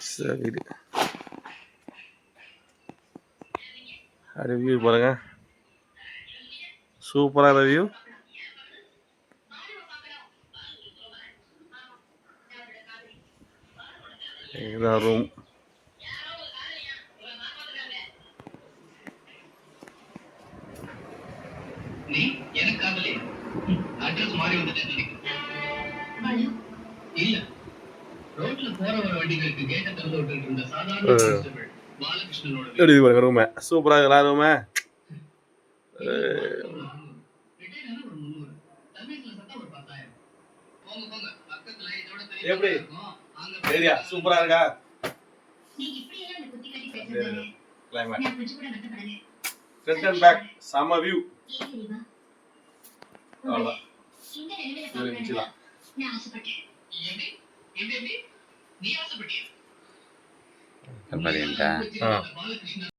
சரி, ரிவ்யூ பாருங்க, சூப்பராக ரிவ்யூ. இதுதான் ரூம். எப்படி பாருங்க ரூமை, சூப்பராக இருக்கலாம் ரூமை. எப்படி ஏரியா சூப்பரா இருக்கா? ஃப்ரண்ட் அண்ட் பேக் செம வியூ. அவ்வளோ கம்பெனி